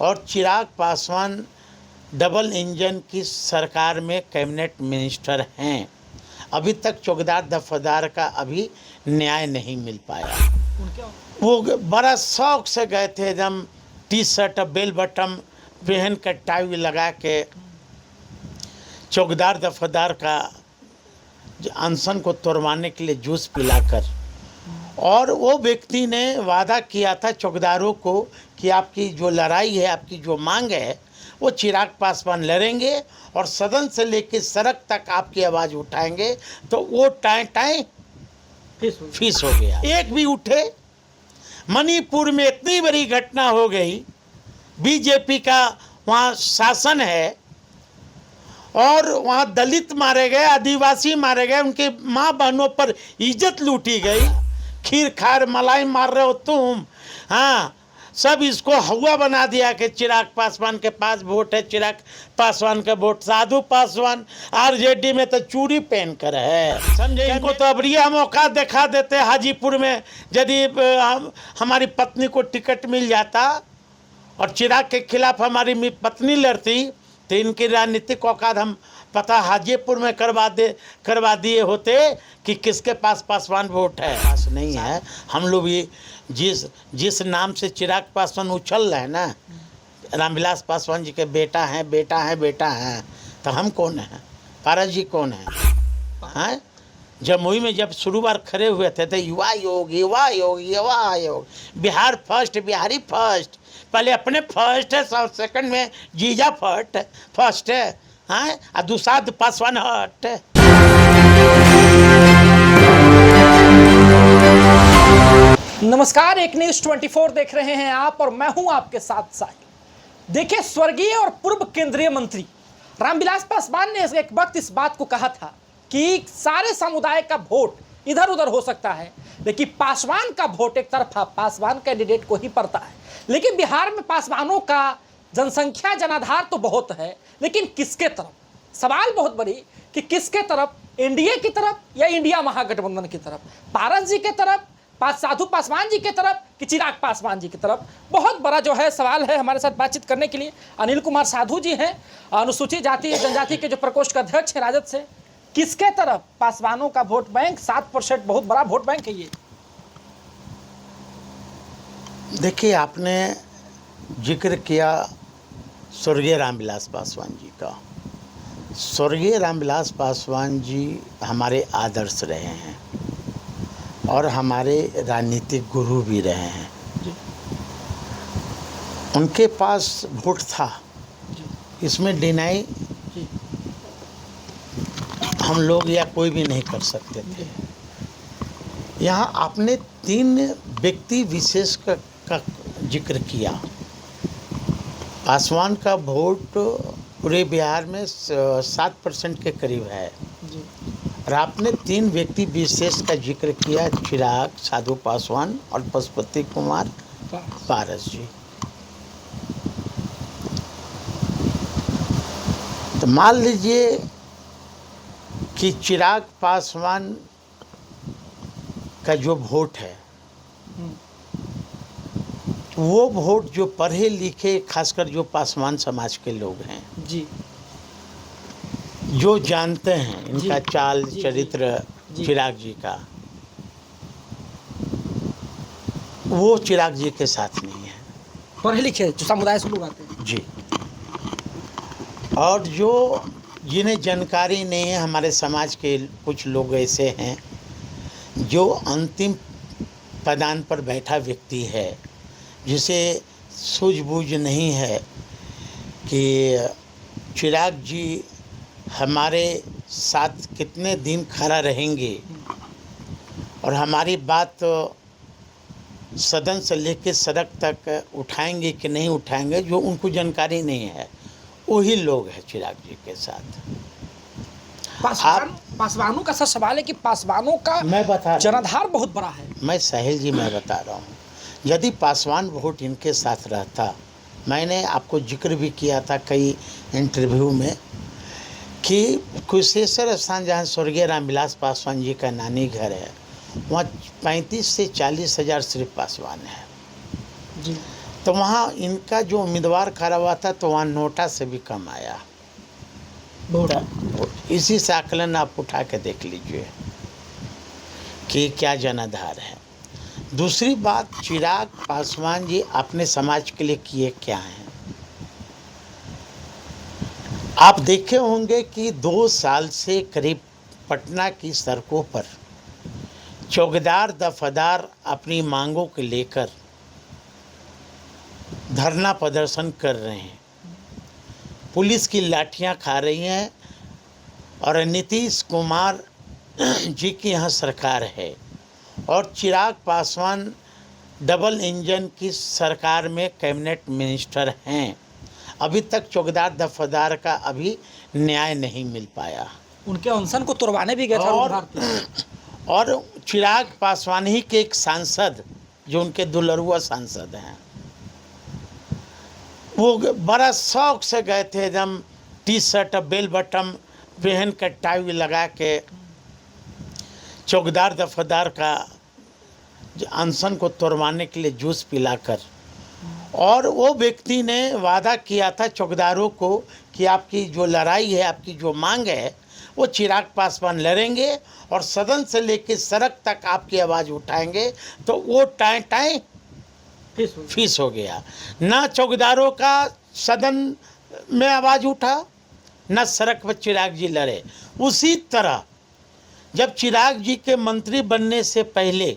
और Chirag Paswan double engine की सरकार में कैबिनेट मिनिस्टर हैं। अभी तक चौकीदार दफादार का अभी न्याय नहीं मिल पाया। वो बड़ा शौक से गए थे, एकदम टी शर्ट बेल बटन पहन कर टाई लगा के चौकीदार दफादार का अनशन को तोड़वाने के लिए जूस पिलाकर। और वो व्यक्ति ने वादा किया था चौकीदारों को कि आपकी जो लड़ाई है, आपकी जो मांग है, वो चिराग पासवान लड़ेंगे और सदन से लेकर सड़क तक आपकी आवाज़ उठाएंगे। तो वो टाई टाई फीस हो गया। एक भी उठे। मणिपुर में इतनी बड़ी घटना हो गई, बीजेपी का वहाँ शासन है और वहाँ दलित मारे गए, आदिवासी मारे गए, उनके माँ बहनों पर इज्जत लूटी गई। खीर खार मलाई मार रहे हो तुम, हाँ, सब इसको हवा बना दिया कि चिराग पासवान के पास वोट है, चिराग पासवान का वोट। साधु पासवान आरजेडी में तो चूड़ी पहन कर है, समझे। इनको तो अब रिया मौका दिखा देते। हाजीपुर में यदि हमारी पत्नी को टिकट मिल जाता और चिराग के खिलाफ हमारी पत्नी लड़ती तो इनकी राजनीतिक औकात हम पता हाजीपुर में करवा दिए होते कि किसके पास पासवान वोट है। पास नहीं है। हम लोग भी जिस नाम से चिराग पासवान उछल रहे हैं ना, रामविलास पासवान जी के बेटा हैं, तो हम कौन हैं? पारस जी कौन हैं? जमुई में जब शुरू बार खड़े हुए थे तो युवा योग, बिहार फर्स्ट, बिहारी फर्स्ट। पहले अपने फर्स्ट है, सेकंड में जीजा फर्स्ट है, हाँ, और दूसरा पासवान हट। नमस्कार, एक न्यूज़ 24 देख रहे हैं आप और मैं हूं आपके साथ साहिल। देखिए, स्वर्गीय और पूर्व केंद्रीय मंत्री रामविलास पासवान ने एक वक्त इस बात को कहा था कि सारे समुदाय का वोट इधर उधर हो सकता है, लेकिन पासवान का वोट एक तरफा पासवान कैंडिडेट को ही पड़ता है। लेकिन बिहार में पासवानों का जनसंख्या जनाधार तो बहुत है, लेकिन किसके तरफ? सवाल बहुत बड़ी कि किसके तरफ, एनडीए की तरफ या इंडिया महागठबंधन की तरफ, पारस जी की तरफ, साधु पासवान जी की तरफ कि चिराग पासवान जी की तरफ? बहुत बड़ा जो है सवाल है। हमारे साथ बातचीत करने के लिए अनिल कुमार साधु जी हैं, अनुसूचित जाति जनजाति के जो प्रकोष्ठ का अध्यक्ष है राजद से। किसके तरफ पासवानों का वोट बैंक? 7% बहुत बड़ा वोट बैंक है ये। देखिए, आपने जिक्र किया स्वर्गीय रामविलास पासवान जी का। स्वर्गीय रामविलास पासवान जी हमारे आदर्श रहे हैं और हमारे राजनीतिक गुरु भी रहे हैं। उनके पास वोट था, इसमें डिनाई हम लोग या कोई भी नहीं कर सकते थे। यहाँ आपने 3 व्यक्ति विशेष का जिक्र किया। पासवान का वोट पूरे बिहार में 7% के करीब है और आपने 3 व्यक्ति विशेष का जिक्र किया, चिराग, साधु पासवान और पशुपति कुमार पारस जी। तो मान लीजिए कि चिराग पासवान का जो वोट है, वो वोट जो पढ़े लिखे, खासकर जो पासवान समाज के लोग हैं जी, जो जानते हैं इनका चाल चरित्र चिराग जी का, वो चिराग जी के साथ नहीं है। पढ़े लिखे जो समुदाय से लोग आते हैं जी, और जो जिन्हें जानकारी नहीं है, हमारे समाज के कुछ लोग ऐसे हैं जो अंतिम पदान पर बैठा व्यक्ति है, जिसे सूझबूझ नहीं है कि चिराग जी हमारे साथ कितने दिन खड़ा रहेंगे और हमारी बात सदन से लेकर सड़क तक उठाएंगे कि नहीं उठाएंगे, जो उनको जानकारी नहीं है, वही लोग हैं चिराग जी के साथ। पासवानों का सच सवाल है कि पासवानों का मैं बता जनाधार बहुत बड़ा है। मैं साहिल जी, मैं बता रहा हूँ, यदि पासवान वोट इनके साथ रहता, मैंने आपको जिक्र भी किया था कई इंटरव्यू में कि कुशेश्वर स्थान जहाँ स्वर्गीय रामविलास पासवान जी का नानी घर है, वहाँ 35 से 40 हज़ार सिर्फ पासवान है जी। तो वहाँ इनका जो उम्मीदवार खड़ा हुआ था तो वहाँ नोटा से भी कम आया वोट। इसी से आकलन आप उठा के देख लीजिए कि क्या जनाधार है। दूसरी बात, चिराग पासवान जी अपने समाज के लिए किए क्या हैं? आप देखे होंगे कि 2 साल से करीब पटना की सड़कों पर चौकीदार दफादार अपनी मांगों को लेकर धरना प्रदर्शन कर रहे हैं, पुलिस की लाठियां खा रही हैं और नीतीश कुमार जी की यहाँ सरकार है और चिराग पासवान डबल इंजन की सरकार में कैबिनेट मिनिस्टर हैं। अभी तक चौकीदार दफादार का अभी न्याय नहीं मिल पाया। उनके अनशन को तुड़वाने भी गए थे और चिराग पासवान ही के एक सांसद जो उनके दुलरुआ सांसद हैं, वो बड़ा शौक से गए थे, एकदम टी शर्ट बेल बटन पहन कर टाई लगा के चौकीदार दफादार का अनशन को तोड़वाने के लिए जूस पिलाकर। और वो व्यक्ति ने वादा किया था चौकीदारों को कि आपकी जो लड़ाई है, आपकी जो मांग है, वो चिराग पासवान लड़ेंगे और सदन से लेकर सड़क तक आपकी आवाज़ उठाएंगे। तो वो टाई टाई फीस हो गया। ना चौकीदारों का सदन में आवाज़ उठा, ना सड़क पर चिराग जी लड़े। उसी तरह जब चिराग जी के मंत्री बनने से पहले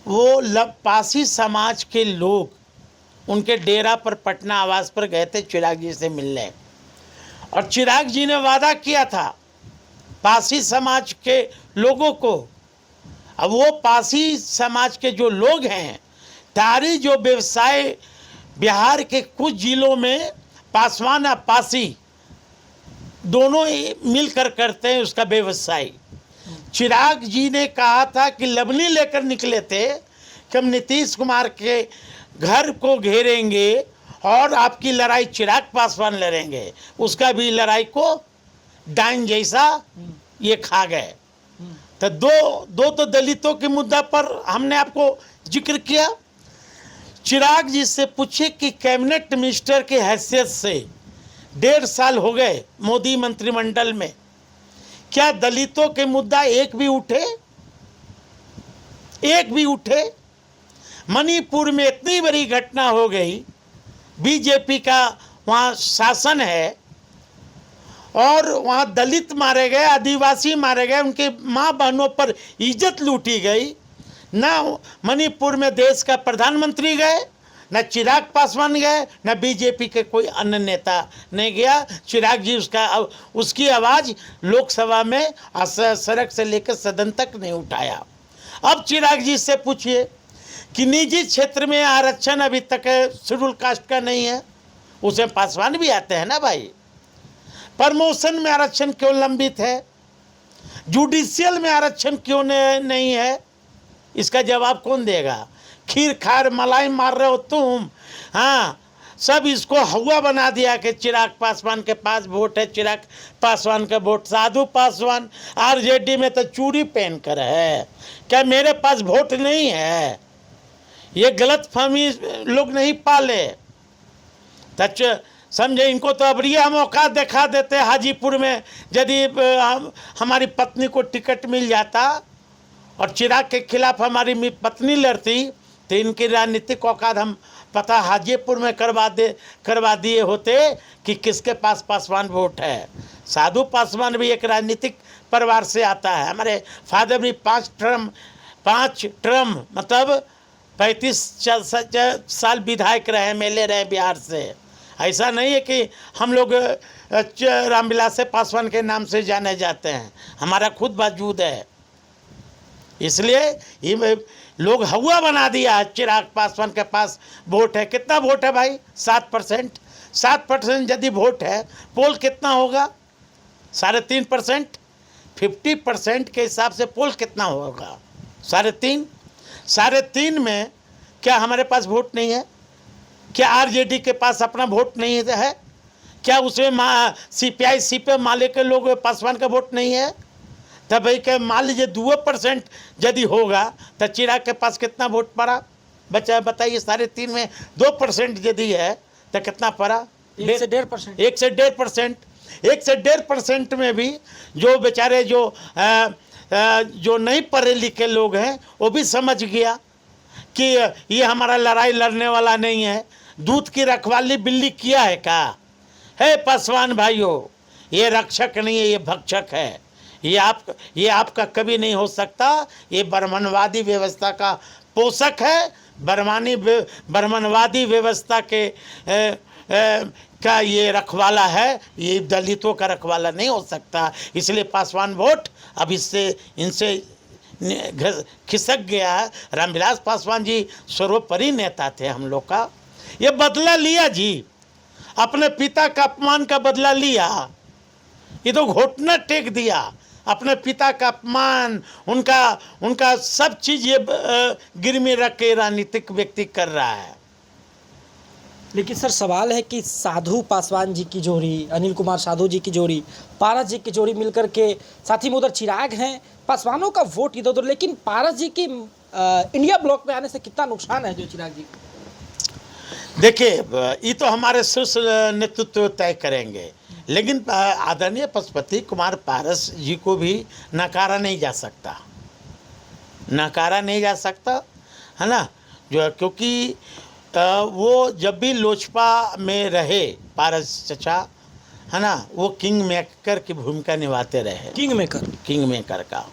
वो पासी समाज के लोग उनके डेरा पर पटना आवास पर गए थे चिराग जी से मिलने, और चिराग जी ने वादा किया था पासी समाज के लोगों को। अब वो पासी समाज के जो लोग हैं, तारी जो व्यवसाय बिहार के कुछ जिलों में पासवान और पासी दोनों मिलकर करते हैं उसका व्यवसाय। चिराग जी ने कहा था कि लबनी लेकर निकले थे कि हम नीतीश कुमार के घर को घेरेंगे और आपकी लड़ाई चिराग पासवान लड़ेंगे। उसका भी लड़ाई को डाइन जैसा ये खा गए। तो दो तो दलितों के मुद्दा पर हमने आपको जिक्र किया। चिराग जी से पूछे कि कैबिनेट मिनिस्टर की हैसियत से 1.5 साल हो गए मोदी मंत्रिमंडल में, क्या दलितों के मुद्दा एक भी उठे? मणिपुर में इतनी बड़ी घटना हो गई, बीजेपी का वहाँ शासन है और वहाँ दलित मारे गए, आदिवासी मारे गए, उनके माँ बहनों पर इज्जत लूटी गई। ना मणिपुर में देश का प्रधानमंत्री गए, न चिराग पासवान गए, न बीजेपी के कोई अन्य नेता नहीं गया। चिराग जी उसकी आवाज़ लोकसभा में सड़क से लेकर सदन तक नहीं उठाया। अब चिराग जी से पूछिए कि निजी क्षेत्र में आरक्षण अभी तक शेड्यूल कास्ट का नहीं है, उसमें पासवान भी आते हैं ना भाई। प्रमोशन में आरक्षण क्यों लंबित है? जुडिशियल में आरक्षण क्यों नहीं है? इसका जवाब कौन देगा? खीर खार मलाई मार रहे हो तुम। हाँ, सब इसको हवा बना दिया कि चिराग पासवान के पास वोट है, चिराग पासवान का वोट। साधु पासवान आरजेडी में तो चूड़ी पहन कर है, क्या मेरे पास वोट नहीं है? ये गलत फहमी लोग नहीं पाले। समझे, इनको तो अब रिया मौका दिखा देते। हाजीपुर में यदि हमारी पत्नी को टिकट मिल जाता और चिराग के खिलाफ हमारी पत्नी लड़ती तो इनकी राजनीतिक औकात हम पता हाजीपुर में करवा दिए होते कि किसके पास पासवान वोट है। साधु पासवान भी एक राजनीतिक परिवार से आता है। हमारे फादर भी 5 टर्म मतलब 35 साल विधायक रहे, MLA रहे बिहार से। ऐसा नहीं है कि हम लोग रामविलास पासवान के नाम से जाने जाते हैं, हमारा खुद वजूद है। इसलिए ये लोग हवा बना दिया। चिराग पासवान के पास वोट है। कितना वोट है भाई? 7%। 7% यदि वोट है, पोल कितना होगा? 3.5%। 50% के हिसाब से पोल कितना होगा? 3.5। 3.5 में क्या हमारे पास वोट नहीं है? क्या आरजेडी के पास अपना वोट नहीं है? क्या उसमें CPI CP माले के लोग पासवान का वोट नहीं है? तब भाई क्या मान लीजिए 2% यदि होगा तो चिराग के पास कितना वोट पड़ा? बच्चा बताइए 3.5 में 2% यदि है तो कितना पड़ा? 1 से 1.5%। 1 से 1.5%। 1 से 1.5% में भी जो बेचारे जो नहीं पढ़े लिखे लोग हैं वो भी समझ गया कि ये हमारा लड़ाई लड़ने वाला नहीं है। दूध की रखवाली बिल्ली किया है क्या? है पासवान भाइयों, ये रक्षक नहीं है, ये भक्षक है। ये आपका कभी नहीं हो सकता। ये ब्राह्मणवादी व्यवस्था का पोषक है। ब्राह्मणवादी व्यवस्था के का ये रखवाला है, ये दलितों का रखवाला नहीं हो सकता। इसलिए पासवान वोट अब इनसे खिसक गया है। रामविलास पासवान जी सर्वोपरि नेता थे हम लोग का। ये बदला लिया जी, अपने पिता का अपमान का बदला लिया। ये तो घुटना टेक दिया। अपने पिता का अपमान, उनका सब चीज ये गिरवी रख के राजनीतिक व्यक्ति कर रहा है। लेकिन सर सवाल है कि साधु पासवान जी की जोड़ी, अनिल कुमार साधु जी की जोड़ी, पारस जी की जोड़ी मिलकर के, साथ ही में उधर चिराग हैं, पासवानों का वोट इधर उधर, लेकिन पारस जी की इंडिया ब्लॉक में आने से कितना नुकसान है जो चिराग जी को? देखिए, ये तो हमारे शीर्ष नेतृत्व तय करेंगे, लेकिन आदरणीय पशुपति कुमार पारस जी को भी नकारा नहीं जा सकता, नकारा नहीं जा सकता, है ना। जो क्योंकि वो जब भी लोजपा में रहे पारस चचा, है ना, वो किंग मेकर की भूमिका निभाते रहे। किंग मेकर का,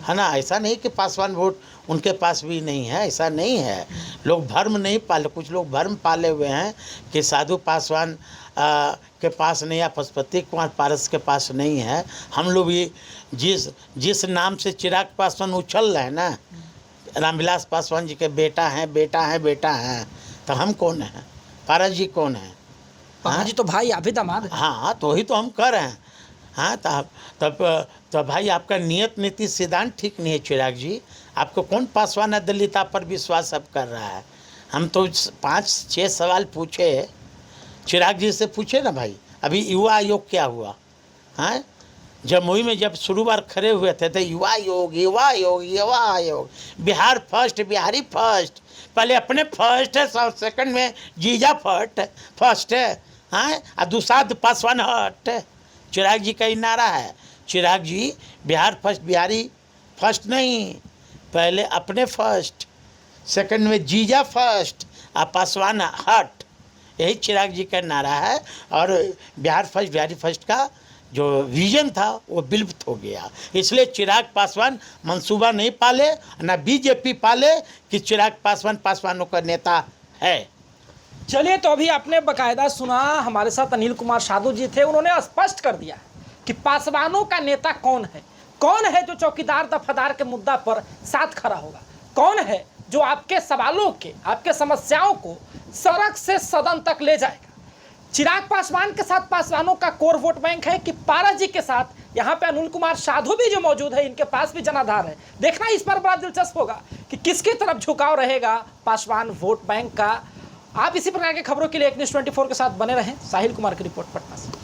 है ना। ऐसा नहीं कि पासवान वोट उनके पास भी नहीं है, ऐसा नहीं है। लोग भर्म नहीं पाले, कुछ लोग भर्म पाले हुए हैं कि साधु पासवान के पास नहीं है, पशुपति कुमार पारस के पास नहीं है। हम लोग भी जिस नाम से चिराग पासवान उछल रहे हैं ना, रामविलास पासवान जी के बेटा हैं, तो हम कौन हैं? पारस जी कौन हैं? पारस जी तो भाई, आप ही दामाद। हाँ, तो ही तो हम कर रहे हैं। हाँ, तब भाई आपका नियत नीति सिद्धांत ठीक नहीं है चिराग जी। आपको कौन पासवान दलिता पर विश्वास अब कर रहा है? हम तो 5-6 सवाल पूछे चिराग जी से, पूछे ना भाई। अभी युवा आयोग क्या हुआ? हाँ, जमुई में जब शुरुआत खड़े हुए थे तो युवा आयोग, बिहार फर्स्ट, बिहारी फर्स्ट। पहले अपने फर्स्ट है, सेकंड में जीजा फर्स्ट है। हाँ, और दूसरा पासवान हट। चिराग जी का ही नारा है। चिराग जी बिहार फर्स्ट, बिहारी फर्स्ट नहीं, पहले अपने फर्स्ट, सेकंड में जीजा फर्स्ट और पासवान हट। यही चिराग जी का नारा है। और बिहार फर्स्ट, बिहारी फर्स्ट का जो विजन था वो विलुप्त हो गया। इसलिए चिराग पासवान मंसूबा नहीं पाले, ना बीजेपी पाले कि चिराग पासवान पासवानों का नेता है। चलिए, तो अभी आपने बकायदा सुना, हमारे साथ अनिल कुमार साधु जी थे, उन्होंने स्पष्ट कर दिया कि पासवानों का नेता कौन है जो चौकीदार दफादार के मुद्दा पर साथ खड़ा होगा, कौन है जो आपके सवालों के, आपके समस्याओं को सड़क से सदन तक ले जाएगा। चिराग पासवान के साथ पासवानों का कोर वोट बैंक है कि पारस जी के साथ यहाँ पे अनिल कुमार साधु भी जो मौजूद है, इनके पास भी जनाधार है। देखना इस पर बड़ा दिलचस्प होगा कि किसकी तरफ झुकाव रहेगा पासवान वोट बैंक का। आप इसी प्रकार की खबरों के लिए एक न्यूज़ 24 के साथ बने रहें। साहिल कुमार की रिपोर्ट पटना से।